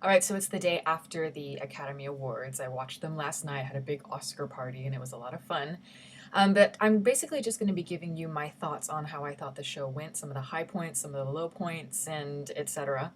All right, so it's the day after the Academy Awards. I watched them last night, had a big Oscar party, and it was a lot of fun. But I'm basically just going to be giving you my thoughts on how I thought the show went, some of the high points, some of the low points, and etc.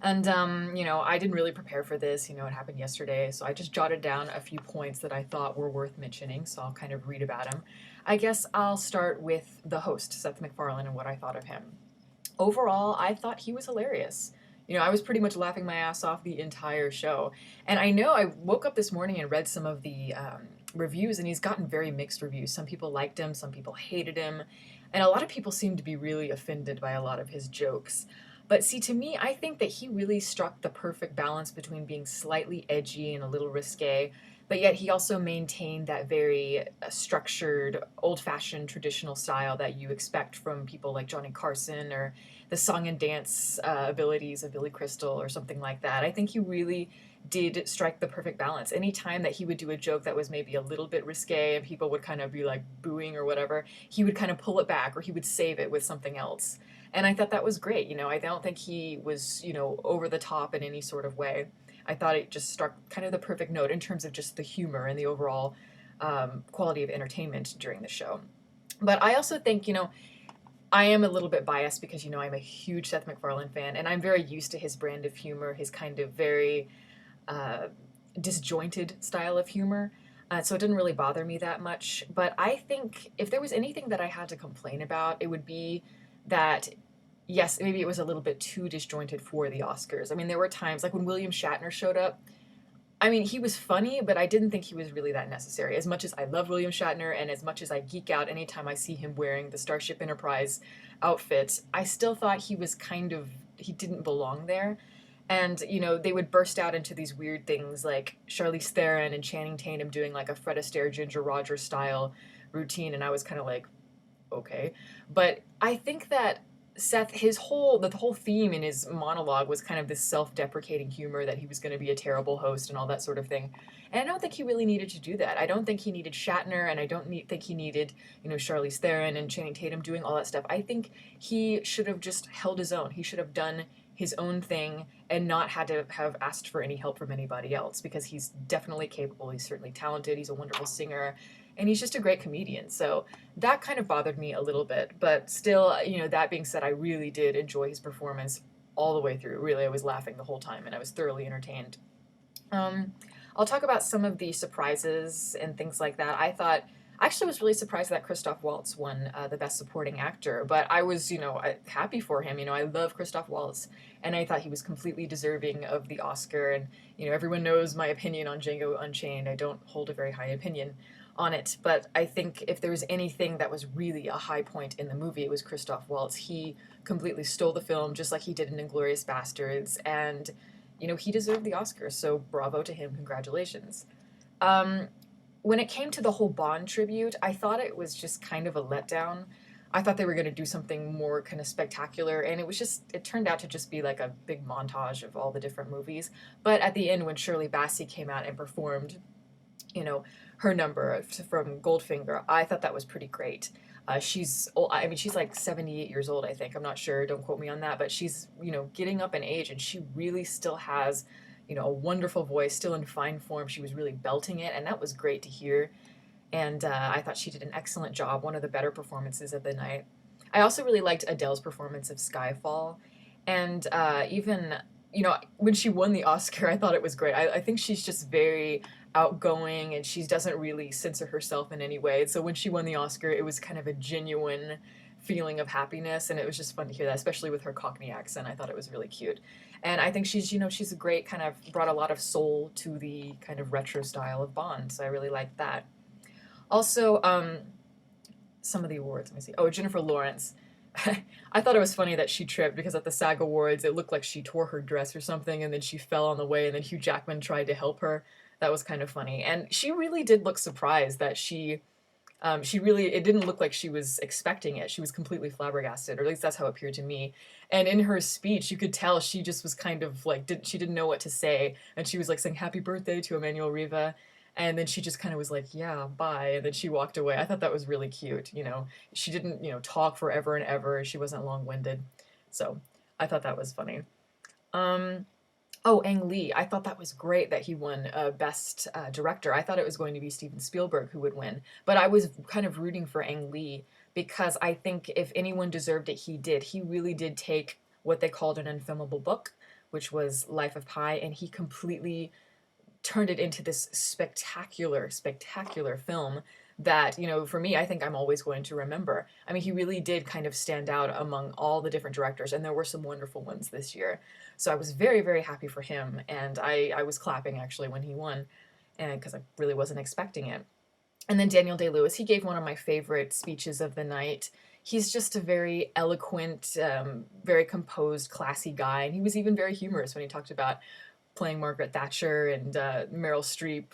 And, I didn't really prepare for this. It happened yesterday, so I just jotted down a few points that I thought were worth mentioning, so I'll kind of read about them. I guess I'll start with the host, Seth MacFarlane, and what I thought of him. Overall, I thought he was hilarious. I was pretty much laughing my ass off the entire show. And I know I woke up this morning and read some of the reviews, and he's gotten very mixed reviews. Some people liked him, some people hated him, and a lot of people seem to be really offended by a lot of his jokes. But see, to me, I think that he really struck the perfect balance between being slightly edgy and a little risque, but yet he also maintained that very structured, old fashioned, traditional style that you expect from people like Johnny Carson or the song and dance abilities of Billy Crystal or something like that. I think he really did strike the perfect balance. Anytime that he would do a joke that was maybe a little bit risque and people would kind of be like booing or whatever, he would kind of pull it back or he would save it with something else. And I thought that was great. I don't think he was, over the top in any sort of way. I thought it just struck kind of the perfect note in terms of just the humor and the overall quality of entertainment during the show. But I also think, I am a little bit biased because, I'm a huge Seth MacFarlane fan, and I'm very used to his brand of humor, his kind of very uh, disjointed style of humor. So it didn't really bother me that much. But I think if there was anything that I had to complain about, it would be that, yes, maybe it was a little bit too disjointed for the Oscars. I mean, there were times, like when William Shatner showed up, I mean, he was funny, but I didn't think he was really that necessary. As much as I love William Shatner and as much as I geek out anytime I see him wearing the Starship Enterprise outfit, I still thought he didn't belong there. And, they would burst out into these weird things like Charlize Theron and Channing Tatum doing like a Fred Astaire, Ginger Rogers style routine. And I was kind of like, okay. But I think that Seth, the whole theme in his monologue was kind of this self-deprecating humor that he was going to be a terrible host and all that sort of thing. And I don't think he really needed to do that. I don't think he needed Shatner, and I don't think he needed, Charlize Theron and Channing Tatum doing all that stuff. I think he should have just held his own. He should have done his own thing and not had to have asked for any help from anybody else because he's definitely capable. He's certainly talented. He's a wonderful singer, and he's just a great comedian. So that kind of bothered me a little bit, but still, that being said, I really did enjoy his performance all the way through. Really, I was laughing the whole time and I was thoroughly entertained. Um, I'll talk about some of the surprises and things like that. I actually was really surprised that Christoph Waltz won the Best Supporting Actor, but I was, happy for him. I love Christoph Waltz, and I thought he was completely deserving of the Oscar. And, everyone knows my opinion on Django Unchained. I don't hold a very high opinion on it, but I think if there was anything that was really a high point in the movie, it was Christoph Waltz. He completely stole the film, just like he did in *Inglourious Basterds*, and he deserved the Oscar. So bravo to him, congratulations. Um, when it came to the whole Bond tribute, I thought it was just kind of a letdown. I thought they were going to do something more kind of spectacular, and it turned out to just be like a big montage of all the different movies. But at the end, when Shirley Bassey came out and performed, you know, her number from Goldfinger, I thought that was pretty great. She's old, I mean, she's like 78 years old, I think. I'm not sure, don't quote me on that, but she's, getting up in age, and she really still has, a wonderful voice, still in fine form. She was really belting it, and that was great to hear. And I thought she did an excellent job, one of the better performances of the night. I also really liked Adele's performance of Skyfall. And even, when she won the Oscar, I thought it was great. I think she's just very outgoing, and she doesn't really censor herself in any way. So when she won the Oscar, it was kind of a genuine feeling of happiness, and it was just fun to hear that, especially with her Cockney accent. I thought it was really cute. And I think she's a great kind of brought a lot of soul to the kind of retro style of Bond. So I really liked that. Also, some of the awards. Let me see. Oh, Jennifer Lawrence. I thought it was funny that she tripped because at the SAG Awards it looked like she tore her dress or something, and then she fell on the way, and then Hugh Jackman tried to help her. That was kind of funny, and she really did look surprised that it didn't look like she was expecting it. She was completely flabbergasted, or at least that's how it appeared to me. And in her speech, you could tell she just was kind of like, she didn't know what to say. And she was like saying happy birthday to Emmanuel Riva. And then she just kind of was like, yeah, bye. And then she walked away. I thought that was really cute. She didn't, talk forever and ever. She wasn't long winded. So I thought that was funny. Um, Oh, Ang Lee. I thought that was great that he won Best Director. I thought it was going to be Steven Spielberg who would win, but I was kind of rooting for Ang Lee because I think if anyone deserved it, he did. He really did take what they called an unfilmable book, which was Life of Pi, and he completely turned it into this spectacular, spectacular film that, for me, I think I'm always going to remember. I mean, he really did kind of stand out among all the different directors, and there were some wonderful ones this year. So I was very, very happy for him, and I was clapping actually when he won, and because I really wasn't expecting it. And then Daniel Day-Lewis, he gave one of my favorite speeches of the night. He's just a very eloquent, very composed, classy guy, and he was even very humorous when he talked about playing Margaret Thatcher and Meryl Streep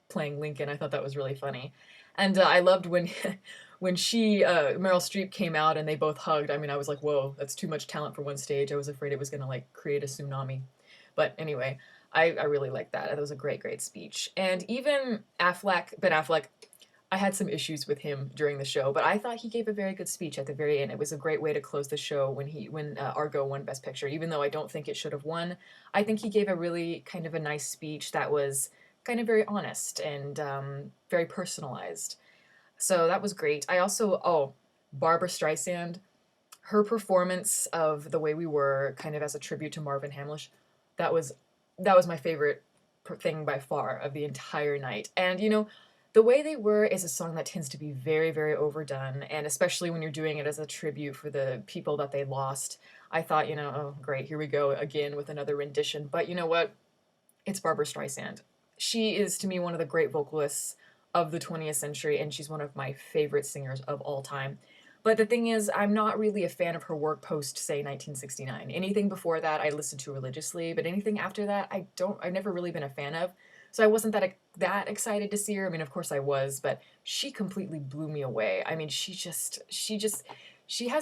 playing Lincoln. I thought that was really funny, and I loved when when Meryl Streep came out and they both hugged. I mean, I was like, whoa, that's too much talent for one stage. I was afraid it was gonna like create a tsunami, but anyway, I really liked that. That was a great, great speech. And even Ben Affleck, I had some issues with him during the show, but I thought he gave a very good speech at the very end. It was a great way to close the show when Argo won Best Picture. Even though I don't think it should have won, I think he gave a really kind of a nice speech that was kind of very honest and very personalized. So that was great. I also Barbra Streisand, her performance of The Way We Were, kind of as a tribute to Marvin Hamlish, that was my favorite thing by far of the entire night. And the Way They Were is a song that tends to be very, very overdone, and especially when you're doing it as a tribute for the people that they lost. I thought, oh, great, here we go again with another rendition. But you know what? It's Barbra Streisand. She is, to me, one of the great vocalists of the 20th century, and she's one of my favorite singers of all time. But the thing is, I'm not really a fan of her work post, say, 1969. Anything before that, I listened to religiously, but anything after that, I've never really been a fan of. So I wasn't that excited to see her. I mean, of course I was, but she completely blew me away. I mean, she has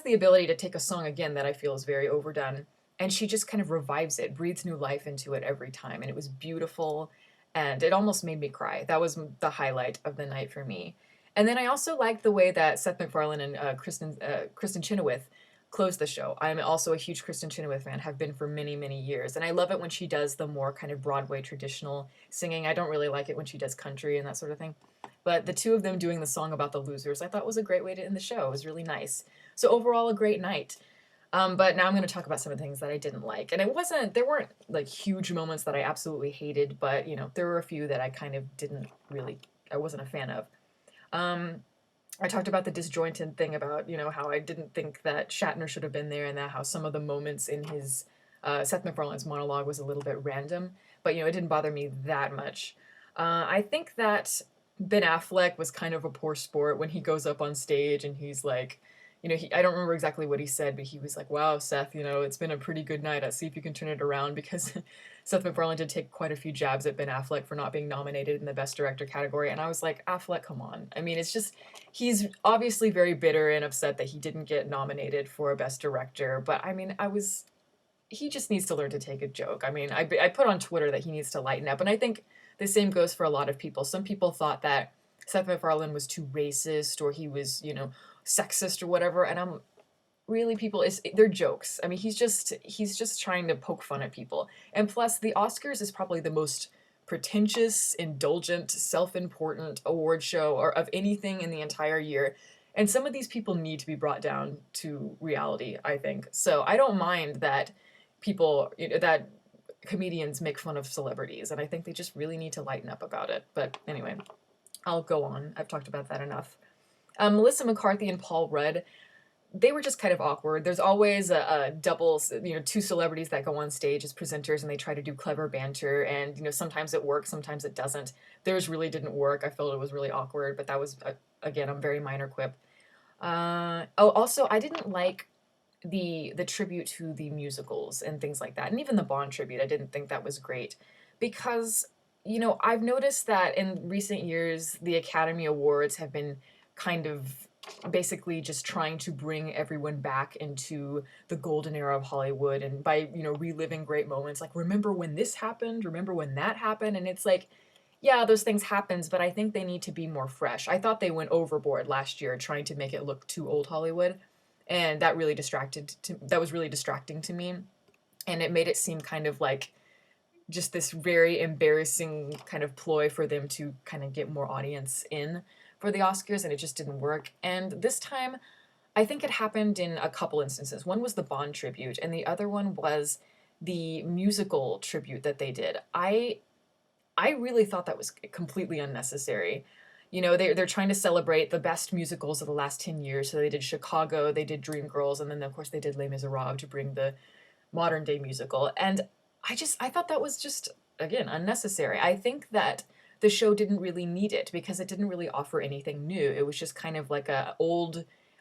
the ability to take a song again that I feel is very overdone, and she just kind of revives it, breathes new life into it every time, and it was beautiful, and it almost made me cry. That was the highlight of the night for me. And then I also liked the way that Seth MacFarlane and Kristen Chenoweth closed the show. I'm also a huge Kristen Chenoweth fan, have been for many, many years. And I love it when she does the more kind of Broadway traditional singing. I don't really like it when she does country and that sort of thing. But the two of them doing the song about the losers, I thought was a great way to end the show. It was really nice. So overall, a great night. But now I'm going to talk about some of the things that I didn't like. And there weren't like huge moments that I absolutely hated, but there were a few that I kind of I wasn't a fan of. I talked about the disjointed thing about, how I didn't think that Shatner should have been there and that how some of the moments in his Seth MacFarlane's monologue was a little bit random, but, it didn't bother me that much. I think that Ben Affleck was kind of a poor sport when he goes up on stage and he's like, I don't remember exactly what he said, but he was like, wow, Seth, it's been a pretty good night. Let's see if you can turn it around, because Seth MacFarlane did take quite a few jabs at Ben Affleck for not being nominated in the Best Director category. And I was like, Affleck, come on. I mean, it's just, he's obviously very bitter and upset that he didn't get nominated for a Best Director. But I mean, he just needs to learn to take a joke. I mean, I put on Twitter that he needs to lighten up. And I think the same goes for a lot of people. Some people thought that Seth MacFarlane was too racist, or he was, sexist or whatever. And I'm really, they're jokes. I mean, he's just trying to poke fun at people. And plus, the Oscars is probably the most pretentious, indulgent, self-important award show or of anything in the entire year. And some of these people need to be brought down to reality, I think. So I don't mind that that comedians make fun of celebrities, and I think they just really need to lighten up about it. But anyway, I'll go on. I've talked about that enough. Melissa McCarthy and Paul Rudd, they were just kind of awkward. There's always a double, two celebrities that go on stage as presenters and they try to do clever banter, and sometimes it works, sometimes it doesn't. Theirs really didn't work. I felt it was really awkward, but that was again a very minor quip. Also, I didn't like the tribute to the musicals and things like that, and even the Bond tribute. I didn't think that was great because I've noticed that in recent years the Academy Awards have been kind of basically just trying to bring everyone back into the golden era of Hollywood, and by reliving great moments, like remember when this happened, remember when that happened, and it's like, yeah, those things happens, but I think they need to be more fresh. I thought they went overboard last year trying to make it look too old Hollywood, and that was really distracting to me, and it made it seem kind of like just this very embarrassing kind of ploy for them to kind of get more audience in for the Oscars, and it just didn't work. And this time, I think it happened in a couple instances. One was the Bond tribute, and the other one was the musical tribute that they did. I really thought that was completely unnecessary. You know, they're trying to celebrate the best musicals of the last 10 years. So they did Chicago, they did Dreamgirls, and then, of course, they did Les Miserables to bring the modern day musical. And I thought that was just, again, unnecessary. I think that the show didn't really need it because it didn't really offer anything new. It was just kind of like a bunch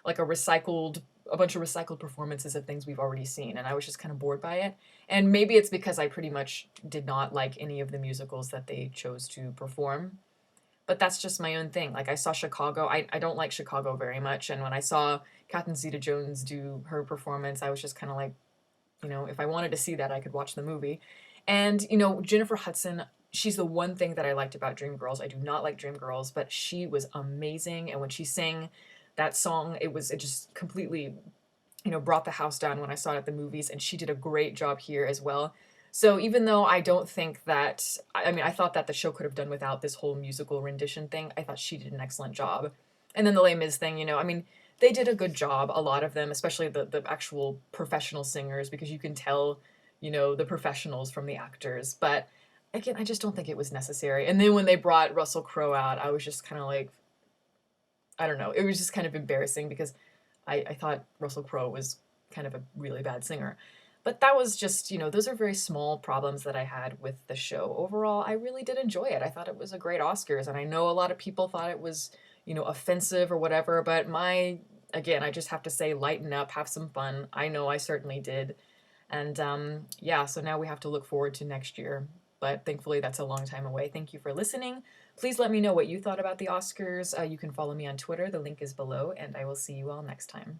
of recycled performances of things we've already seen, and I was just kind of bored by it. And maybe it's because I pretty much did not like any of the musicals that they chose to perform. But that's just my own thing. Like, I saw Chicago. I don't like Chicago very much, and when I saw Catherine Zeta-Jones do her performance, I was just kind of like, if I wanted to see that, I could watch the movie. And, Jennifer Hudson, she's the one thing that I liked about Dreamgirls. I do not like Dreamgirls, but she was amazing. And when she sang that song, it just completely, brought the house down when I saw it at the movies. And she did a great job here as well. So even though I don't think that, I thought that the show could have done without this whole musical rendition thing, I thought she did an excellent job. And then the Les Mis thing, they did a good job, a lot of them, especially the actual professional singers, because you can tell, the professionals from the actors. But again, I just don't think it was necessary. And then when they brought Russell Crowe out, I was just kind of like, I don't know, it was just kind of embarrassing because I thought Russell Crowe was kind of a really bad singer. But that was just, those are very small problems that I had with the show. Overall, I really did enjoy it. I thought it was a great Oscars, and I know a lot of people thought it was, offensive or whatever, but again, I just have to say, lighten up, have some fun. I know I certainly did. And yeah, so now we have to look forward to next year. But thankfully, that's a long time away. Thank you for listening. Please let me know what you thought about the Oscars. You can follow me on Twitter. The link is below, and I will see you all next time.